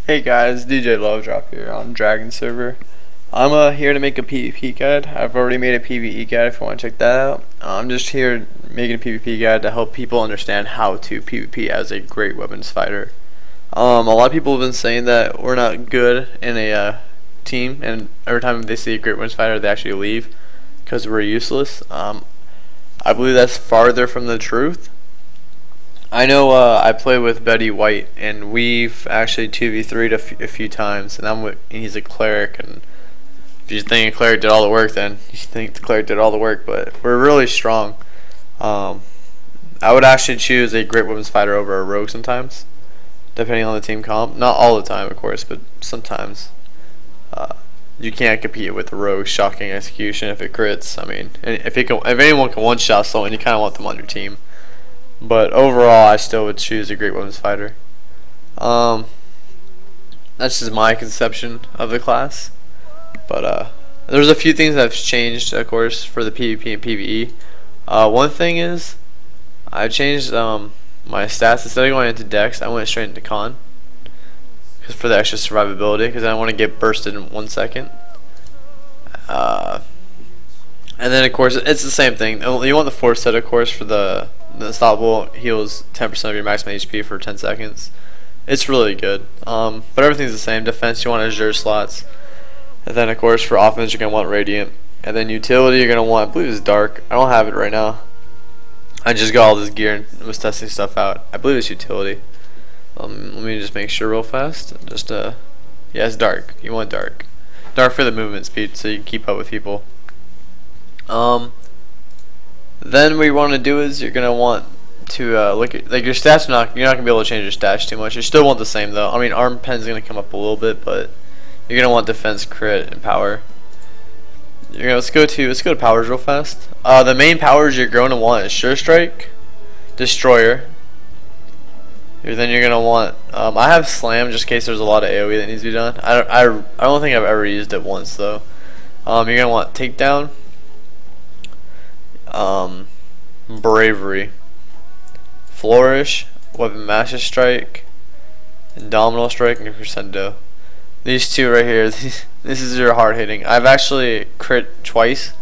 Hey guys, DJ Lovedrop here on Dragon server. I'm here to make a PvP guide. I've already made a PvE guide if you want to check that out. I'm just here making a PvP guide to help people understand how to PvP as a great weapons fighter. A lot of people have been saying that we're not good in a team, and every time they see a great weapons fighter they actually leave because we're useless. I believe that's farther from the truth. I know I play with Betty White, and we've actually 2v3'd a few times, and he's a cleric, and if you think a cleric did all the work, then you think the cleric did all the work, but we're really strong. I would actually choose a great weapons fighter over a rogue sometimes, depending on the team comp. Not all the time, of course, but sometimes. You can't compete with the rogue shocking execution if it crits. I mean, if anyone can one-shot someone, you kind of want them on your team. But overall, I still would choose a great weapons fighter. That's just my conception of the class. But there's a few things that have changed, of course, for the PvP and PvE. One thing is, I changed my stats. Instead of going into Dex, I went straight into Con, for the extra survivability, because I don't want to get bursted in 1 second. And then, of course, it's the same thing. You want the force set, of course, for the unstoppable heals 10% of your maximum HP for 10 seconds. It's really good. But everything's the same. Defense, you want Azure slots. And then, of course, for offense, you're going to want Radiant. And then utility, you're going to want, I believe it's Dark. I don't have it right now. I just got all this gear and was testing stuff out. I believe it's utility. Let me just make sure real fast. Yeah, it's Dark. You want Dark. Dark for the movement speed, so you can keep up with people. Then what you want to do is you're gonna want to look at your stats. You're not gonna be able to change your stats too much. You still want the same though. I mean, arm pen's gonna come up a little bit, but you're gonna want defense, crit, and power. Let's go to powers real fast. The main powers you're going to want is Sure Strike, Destroyer. Then you're gonna want. I have Slam just in case there's a lot of AOE that needs to be done. I don't think I've ever used it once though. You're gonna want Takedown, Bravery, Flourish, Weapon Master Strike, Indomitable Strike, and Crescendo. These two right here, this is your hard hitting. I've actually crit twice,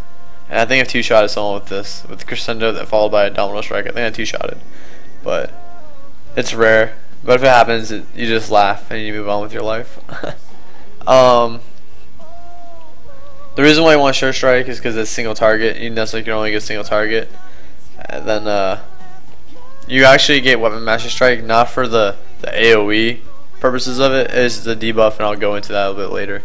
and I think I've two-shotted someone with this, with Crescendo that followed by Indomitable Strike. I think I two-shotted, but it's rare. But if it happens, you just laugh and you move on with your life. The reason why you want Sure Strike is because it's single target. You necessarily can only get single target. And then you actually get Weapon Master Strike, not for the AoE purposes of it. It's the debuff, and I'll go into that a little bit later.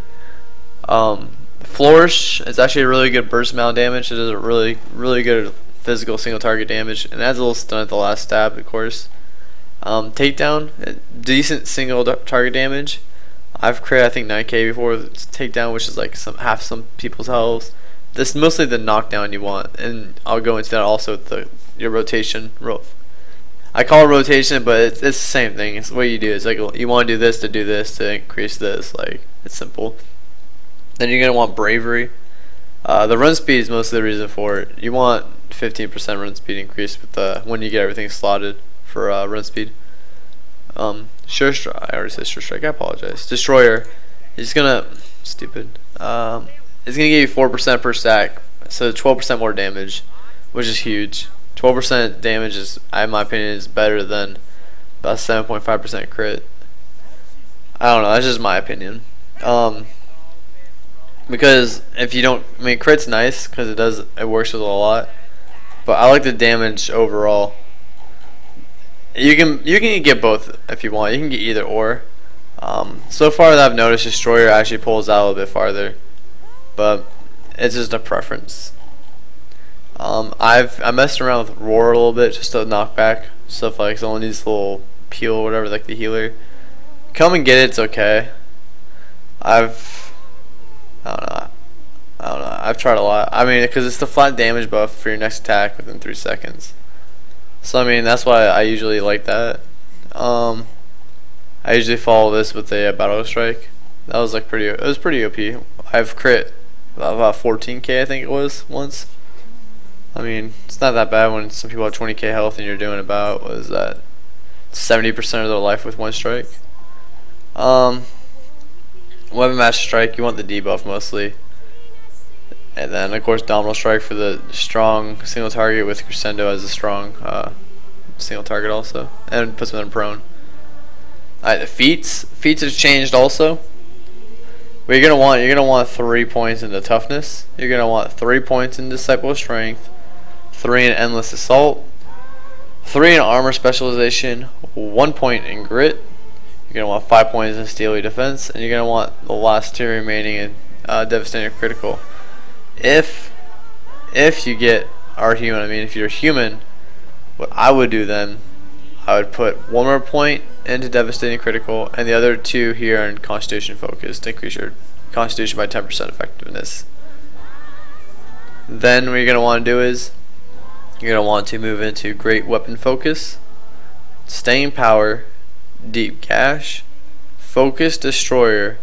Flourish is actually a really good burst amount damage. It does a really good physical single target damage, and adds a little stun at the last stab, of course. Takedown, decent single target damage. I've created I think 9k before with Takedown, which is like half some people's health. This is mostly the knockdown you want, and I'll go into that also with your rotation. I call it rotation, but it's the same thing. It's what you do. It's like you want to do this to increase this. Like, it's simple. Then you're gonna want Bravery. The run speed is mostly the reason for it. You want 15% run speed increase with when you get everything slotted for run speed. Sure Strike. I already said Sure Strike. I apologize. Destroyer. It's gonna it's gonna give you 4% per stack, so 12% more damage, which is huge. 12% damage is, in my opinion, is better than about 7.5% crit. I don't know. That's just my opinion. Because if you don't, I mean, crit's nice because it works with a lot, but I like the damage overall. You can get both if you want. You can get either or. So far that I've noticed, Destroyer actually pulls out a little bit farther, but it's just a preference. I messed around with Roar a little bit just to knock back stuff like someone needs a little peel or whatever, like the healer. Come and get it. It's okay. I don't know. I've tried a lot. I mean, because it's the flat damage buff for your next attack within 3 seconds. So I mean, that's why I usually like that. I usually follow this with a Battle Strike. That was like it was pretty OP. I've crit about 14k I think it was once. I mean, it's not that bad when some people have 20k health and you're doing about, what is that, 70% of their life with one strike. Um, Weapon Master Strike, you want the debuff mostly. And then, of course, Domino Strike for the strong single target with Crescendo as a strong single target also. And puts them in prone. Alright, the Feats. Feats has changed also. But you're gonna want 3 points into Toughness. You're gonna want 3 points in Disciple of Strength, 3 in Endless Assault, 3 in Armor Specialization, 1 point in Grit. You're gonna want 5 points in Steely Defense, and you're gonna want the last 2 remaining in Devastating Critical. If you get human, I mean, if you're human, what I would do then, I would put 1 more point into Devastating Critical, and the other 2 here in Constitution Focus to increase your Constitution by 10% effectiveness. Then what you're going to want to do is, you're going to want to move into Great Weapon Focus, Staying Power, Deep Gash, Focus Destroyer,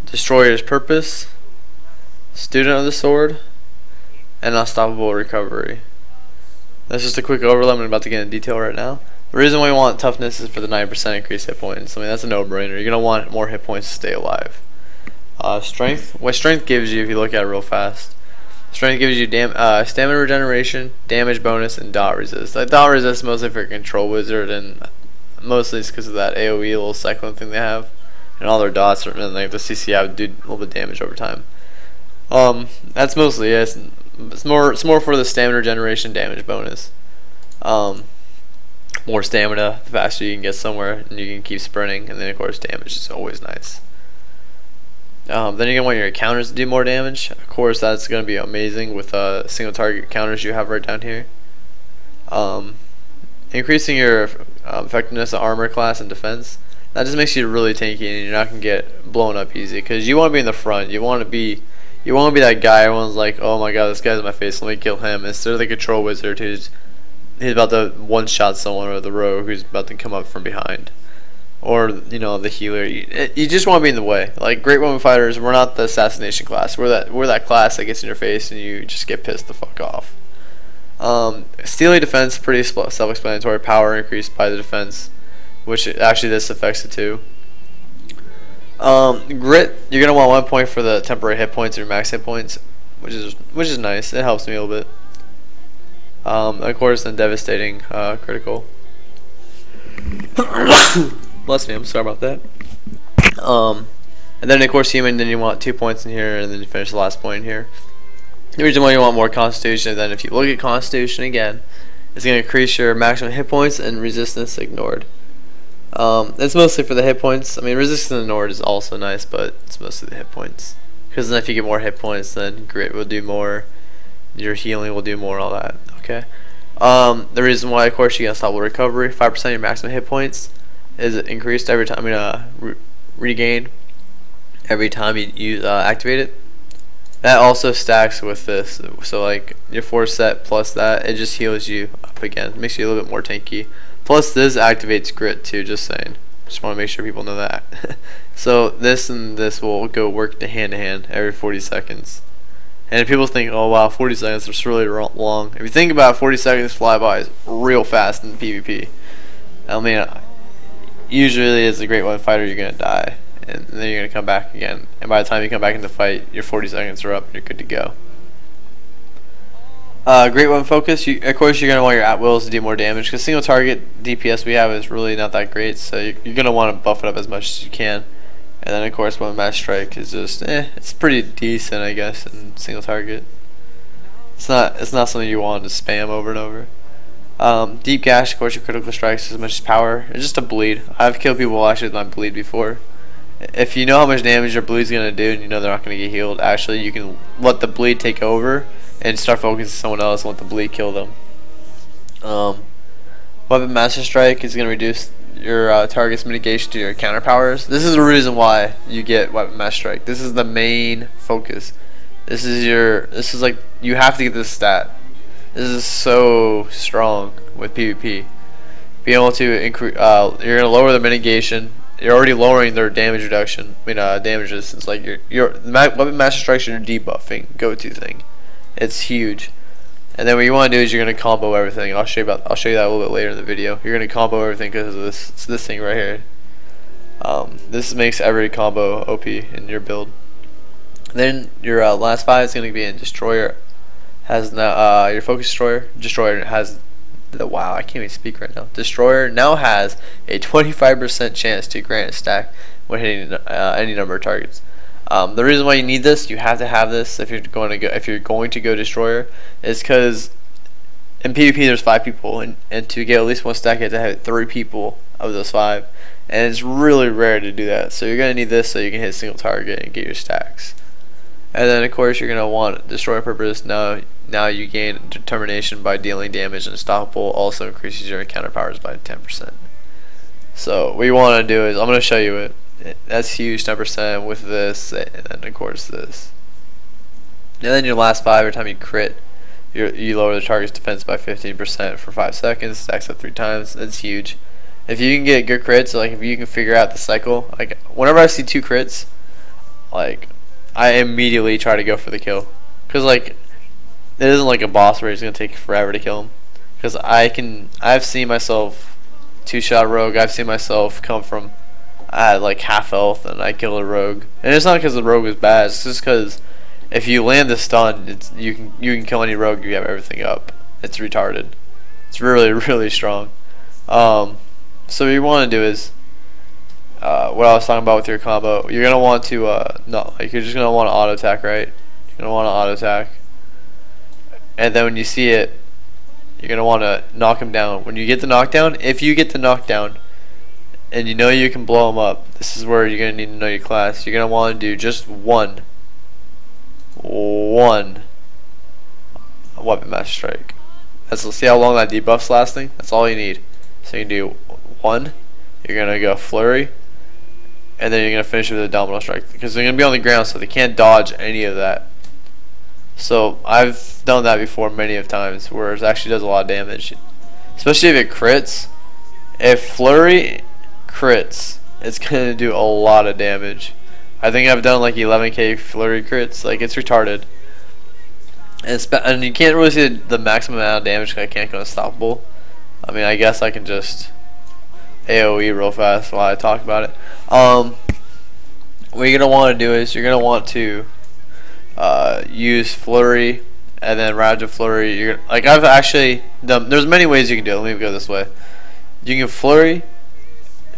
Destroyer's Purpose, Student of the Sword, and Unstoppable Recovery. That's just a quick overlap. I'm about to get into detail right now. The reason why you want Toughness is for the 9% increased hit points. I mean, that's a no-brainer. You're going to want more hit points to stay alive. Strength. What Strength gives you, if you look at it real fast, Strength gives you stamina regeneration, damage bonus, and dot resist. That dot resist is mostly for Control Wizard, and mostly it's because of that AoE little cyclone thing they have. And all their dots, and like the CC have do a little bit of damage over time. That's mostly it. It's more for the stamina regeneration damage bonus. More stamina, the faster you can get somewhere, and you can keep sprinting, and then of course damage is always nice. Then you're gonna want your counters to do more damage. Of course, that's gonna be amazing with single target counters you have right down here. Increasing your effectiveness of armor class and defense. That just makes you really tanky, and you're not gonna get blown up easy. Because you want to be in the front. You want to be that guy. Everyone's like, oh my god, this guy's in my face. Let me kill him. Instead of the Control Wizard who's about to one-shot someone, or the rogue who's about to come up from behind, or the healer. You just want to be in the way. Like Great Weapon Fighters, we're not the assassination class. We're that class that gets in your face and you just get pissed the fuck off. Steely Defense, pretty self-explanatory. Power increased by the defense, which actually this affects it too. Grit, you're gonna want 1 point for the temporary hit points or max hit points, which is nice. It helps me a little bit. Of course, then Devastating Critical. Bless me, I'm sorry about that. And then of course Human, then you want 2 points in here, and then you finish the last point here. The reason why you want more Constitution, then if you look at Constitution again, it's going to increase your maximum hit points and resistance ignored. It's mostly for the hit points. I mean, resistance ignored is also nice, but it's mostly the hit points. Because then if you get more hit points, then Grit will do more, your healing will do more, all that. Okay. The reason why, of course, you get Unstoppable Recovery, 5% of your maximum hit points is increased every time. Regain every time you activate it. That also stacks with this, so like your 4 set plus that, it just heals you up again, makes you a little bit more tanky. Plus this activates Grit too, just saying. Just want to make sure people know that. So this and this will go work hand to hand every 40 seconds. And if people think, oh wow, 40 seconds, that's really long. If you think about it, 40 seconds fly by is real fast in PvP. I mean, usually as a Great Weapon Fighter, you're going to die. And then you're going to come back again. And by the time you come back into the fight, your 40 seconds are up and you're good to go. Great Weapon Focus, of course you're going to want your at-wills to do more damage. Because single target DPS we have is really not that great. So you're going to want to buff it up as much as you can. And then of course Weapon Master Strike is just, it's pretty decent I guess in single target. It's not something you want to spam over and over. Deep Gash, of course your critical strikes as much as power. It's just a bleed. I've killed people actually with my bleed before. If you know how much damage your bleed's gonna do and you know they're not gonna get healed, actually you can let the bleed take over and start focusing on someone else and let the bleed kill them. Weapon Master Strike is gonna reduce your target's mitigation to your counter powers. This is the reason why you get Weapon Master Strike. This is the main focus. This is like, you have to get this stat. This is so strong with PvP. Being able to increase, you're gonna lower the mitigation. You're already lowering their damage reduction. I mean, damage resistance. Like your Weapon Master Strike is your debuffing go-to thing. It's huge. And then what you want to do is you're gonna combo everything. I'll show you that a little bit later in the video. You're gonna combo everything because of this thing right here. This makes every combo OP in your build. Then your last 5 is going to be in Destroyer. Has now your Focus Destroyer. Destroyer has the wow. I can't even speak right now. Destroyer now has a 25% chance to grant a stack when hitting any number of targets. The reason why you need this, you have to have this if you're going to go Destroyer, is because in PvP there's 5 people, and to get at least 1 stack you have to have 3 people of those 5, and it's really rare to do that. So you're gonna need this so you can hit a single target and get your stacks. And then of course you're gonna want Destroyer purpose. Now you gain determination by dealing damage, and unstoppable also increases your encounter powers by 10%. So what you want to do is, I'm going to show you it. That's huge, 10% with this, and then of course this. And then your last 5, every time you crit, you lower the target's defense by 15% for 5 seconds, stacks up 3 times. That's huge. If you can get good crits, like if you can figure out the cycle, like whenever I see 2 crits, like I immediately try to go for the kill, because like it isn't like a boss where it's gonna take forever to kill him. Because I've seen myself 2-shot rogue. I've seen myself come from, I had like half health and I killed a rogue, and it's not because the rogue was bad. It's just because if you land the stun, you can kill any rogue. You have everything up. It's retarded. It's really strong. So what you want to do is what I was talking about with your combo. You're gonna want to you're just gonna want to auto attack, right? You're gonna want to auto attack. And then when you see it, you're going to want to knock him down. When you get the knockdown, if you get the knockdown and you know you can blow him up, this is where you're going to need to know your class. You're going to want to do just one weapon master strike. Let's see how long that debuff's lasting. That's all you need. So you can do 1, you're going to go flurry, and then you're going to finish it with a domino strike, because they're going to be on the ground, so they can't dodge any of that. So I've done that before many of times, where it actually does a lot of damage, especially if it crits. If flurry crits, it's gonna do a lot of damage. I think I've done like 11k flurry crits. Like, it's retarded, and you can't really see the maximum amount of damage because I can't go unstoppable. I mean, I guess I can just AoE real fast while I talk about it. What you're gonna want to do is you're gonna want to use flurry, and then right after flurry, like I've actually done. There's many ways you can do it. Let me go this way. You can flurry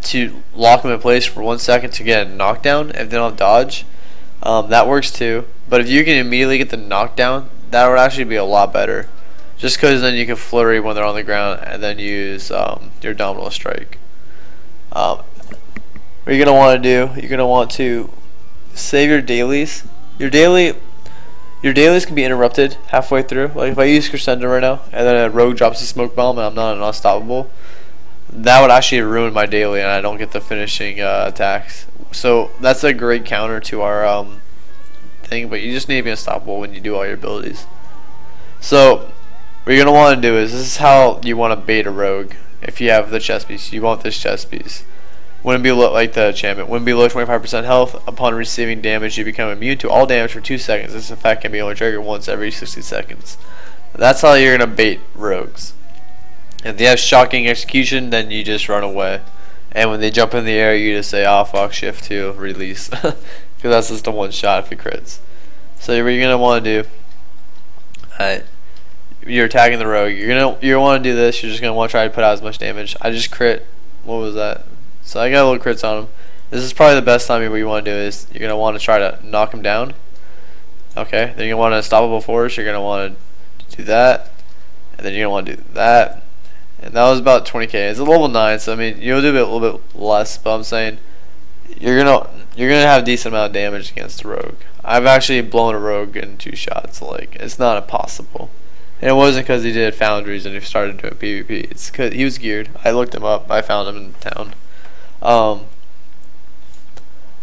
to lock them in place for 1 second to get a knockdown if they don't dodge. That works too. But if you can immediately get the knockdown, that would actually be a lot better. Just because then you can flurry when they're on the ground, and then use your domino strike. What you're gonna want to do? You're gonna want to save your dailies. Your dailies can be interrupted halfway through. Like if I use Crescendo right now, and then a rogue drops a smoke bomb, and I'm not an unstoppable, that would actually ruin my daily, and I don't get the finishing attacks. So that's a great counter to our thing. But you just need to be unstoppable when you do all your abilities. So what you're gonna want to do is, this is how you want to bait a rogue. If you have the chest piece, you want this chest piece. When it be low, like the enchantment, when below 25% health, upon receiving damage, you become immune to all damage for 2 seconds. This effect can be only triggered once every 60 seconds. That's how you're gonna bait rogues. If they have shocking execution, then you just run away. And when they jump in the air, you just say, "Oh fuck, shift 2, release," because that's just a 1 shot if it crits. So what you're gonna want to do, you're attacking the rogue. You're gonna want to do this. You're just gonna want to try to put out as much damage. I just crit. What was that? So I got a little crits on him. This is probably the best time. What you want to do is you're gonna want to try to knock him down. Okay, then you're gonna want an unstoppable force. You're gonna want to do that, and then you're gonna want to do that. And that was about 20k. It's a level 9, so I mean you'll do a little bit less. But I'm saying you're gonna have a decent amount of damage against a rogue. I've actually blown a rogue in 2 shots. Like, it's not impossible. And it wasn't because he did foundries and he started doing PvP. It's because he was geared. I looked him up. I found him in town.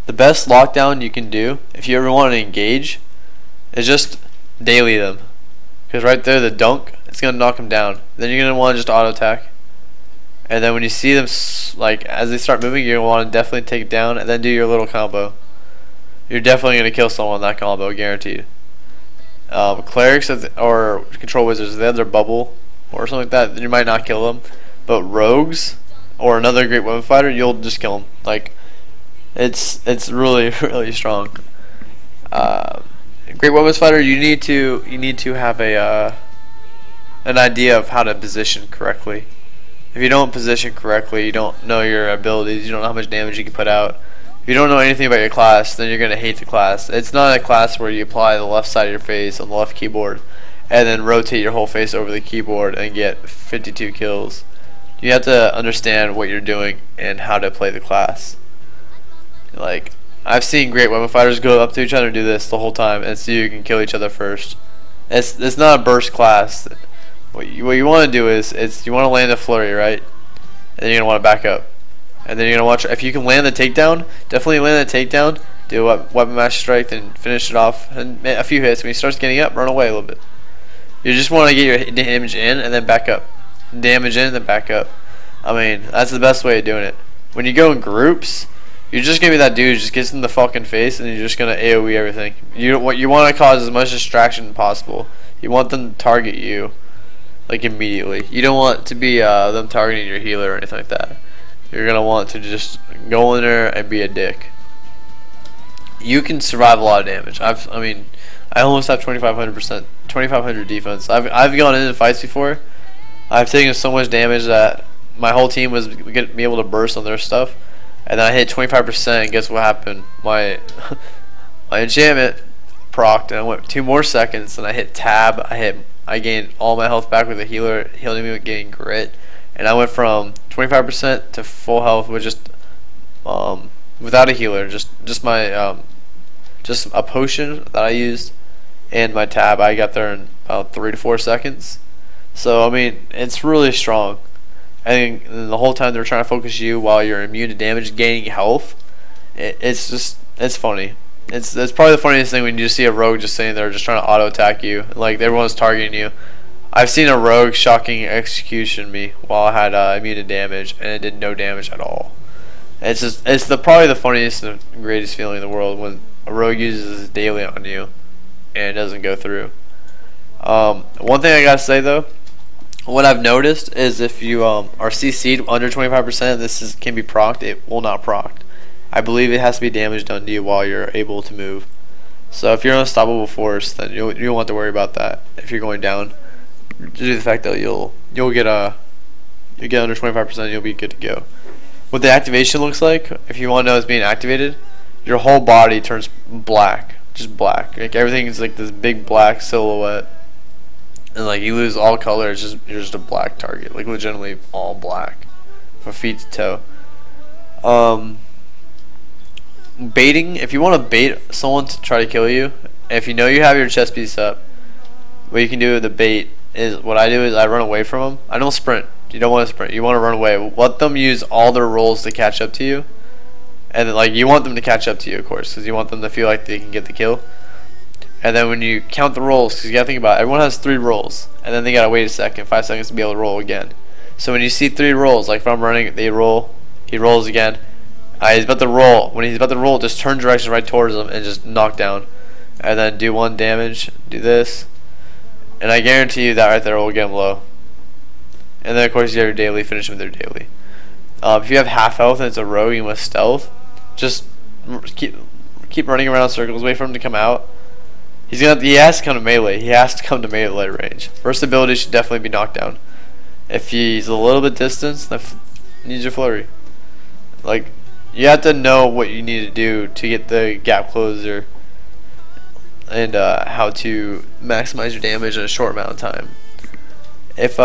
The best lockdown you can do if you ever want to engage is just daily them, because right there the dunk, it's gonna knock them down. Then you're gonna want to just auto attack, and then when you see them like as they start moving, you're gonna want to definitely take it down and then do your little combo. You're definitely gonna kill someone in that combo, guaranteed. Clerics or control wizards, if they have their bubble or something like that, then you might not kill them. But rogues or another great weapon fighter, you'll just kill them. Like It's really really strong. Great weapons fighter, you need to have a an idea of how to position correctly. If you don't position correctly, you don't know your abilities, you don't know how much damage you can put out. If you don't know anything about your class, then you're gonna hate the class. It's not a class where you apply the left side of your face on the left keyboard and then rotate your whole face over the keyboard and get 52 kills. You have to understand what you're doing and how to play the class. Like, I've seen great weapon fighters go up to each other and do this the whole time and see who can kill each other first. It's not a burst class. What you want to do is you want to land a flurry, right? And then you're gonna want to back up, and then you're gonna watch. If you can land the takedown, definitely land the takedown. Do a weapon master strike, then finish it off, and a few hits. When he starts getting up, run away a little bit. You just want to get your damage in and then back up. Damage in, then back up. I mean, that's the best way of doing it. When you go in groups, you're just gonna be that dude who just gets in the fucking face and you're just gonna AoE everything. You want to cause as much distraction as possible. You want them to target you like immediately. You don't want to be them targeting your healer or anything like that. You're gonna want to just go in there and be a dick. You can survive a lot of damage. I mean, I almost have 2,500 defense. I've gone into fights before. I've taken so much damage that my whole team was gonna be able to burst on their stuff. And then I hit 25%, and guess what happened? My enchantment procced, and I went 2 more seconds, and I hit tab. I gained all my health back with the healer, healing me with getting grit, and I went from 25% to full health with just without a healer, just a potion that I used, and my tab. I got there in about 3 to 4 seconds. So I mean, it's really strong. I think the whole time they're trying to focus you while you're immune to damage, gaining health. It's funny. It's probably the funniest thing when you just see a rogue just sitting there just trying to auto attack you, like everyone's targeting you. I've seen a rogue shocking execution me while I had immune to damage, and it did no damage at all. It's probably the funniest and greatest feeling in the world when a rogue uses his daily on you and it doesn't go through. One thing I gotta say though. What I've noticed is if you are CC'd under 25%, this can be procced. It will not proc. I believe it has to be damage done to you while you're able to move. So if you're an unstoppable force, then you don't have to worry about that. If you're going down, due to the fact that you'll get under 25%, you'll be good to go. What the activation looks like, if you want to know it's being activated, your whole body turns black, just black. Like everything is like this big black silhouette. And like you lose all color, you're just a black target, like legitimately all black, from feet to toe. Baiting, if you want to bait someone to try to kill you, if you know you have your chest piece up, what you can do with the bait is, what I do is I run away from them. I don't sprint. You don't want to sprint. You want to run away. Let them use all their rolls to catch up to you, and then, like, you want them to catch up to you, of course, because you want them to feel like they can get the kill. And then when you count the rolls, because you gotta think about it, everyone has 3 rolls, and then they gotta wait a second, 5 seconds to be able to roll again. So when you see 3 rolls, like if I'm running, they roll, he rolls again. He's about to roll. When he's about to roll, just turn direction right towards him and just knock down, and then do 1 damage. Do this, and I guarantee you that right there will get him low. And then of course you have your daily. Finish him with your daily. If you have half health and it's a rogue, you must stealth. Just keep running around circles. Wait for him to come out. He has to come to melee. He has to come to melee range. First ability should definitely be knockdown. If he's a little bit distant, then needs your flurry. Like, you have to know what you need to do to get the gap closer, and how to maximize your damage in a short amount of time. If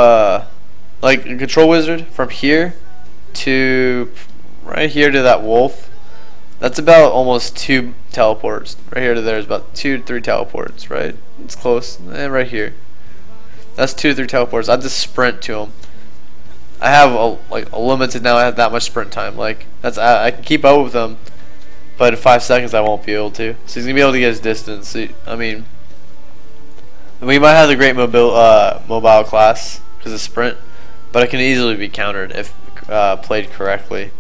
like a control wizard, from here to right here to that wolf, that's about almost 2 teleports. Right here to there is about 2 to 3 teleports, right? It's close. And right here, that's 2 to 3 teleports. I have to sprint to them. I have a limited now. I have that much sprint time. Like I can keep up with them, but in 5 seconds I won't be able to. So he's gonna be able to get his distance. So, I mean, we might have the great mobile class because of sprint, but it can easily be countered if played correctly.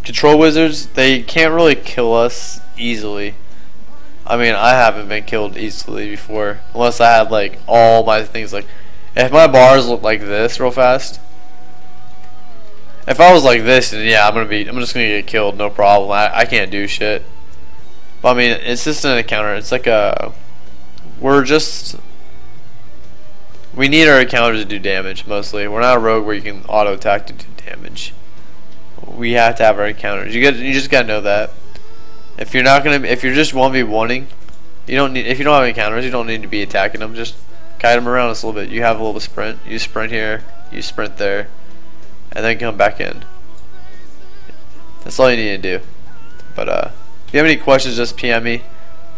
Control wizards, they can't really kill us easily. I mean, I haven't been killed easily before, unless I had like all my things. Like, if my bars look like this real fast, If I was like this, then yeah, I'm just gonna get killed, no problem. I can't do shit. But I mean, it's just an encounter. It's like we need our encounters to do damage mostly. We're not a rogue where you can auto attack to do damage. We have to have our encounters. You just gotta know that. If you're just 1v1ing, if you don't have encounters, you don't need to be attacking them. Just kite them around us a little bit. You have a little sprint. You sprint here, you sprint there, and then come back in. That's all you need to do. But if you have any questions, just PM me.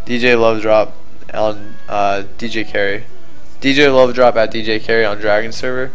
DJ Love Drop on DJ Carry. DJ Love Drop at DJ Carry on Dragon server.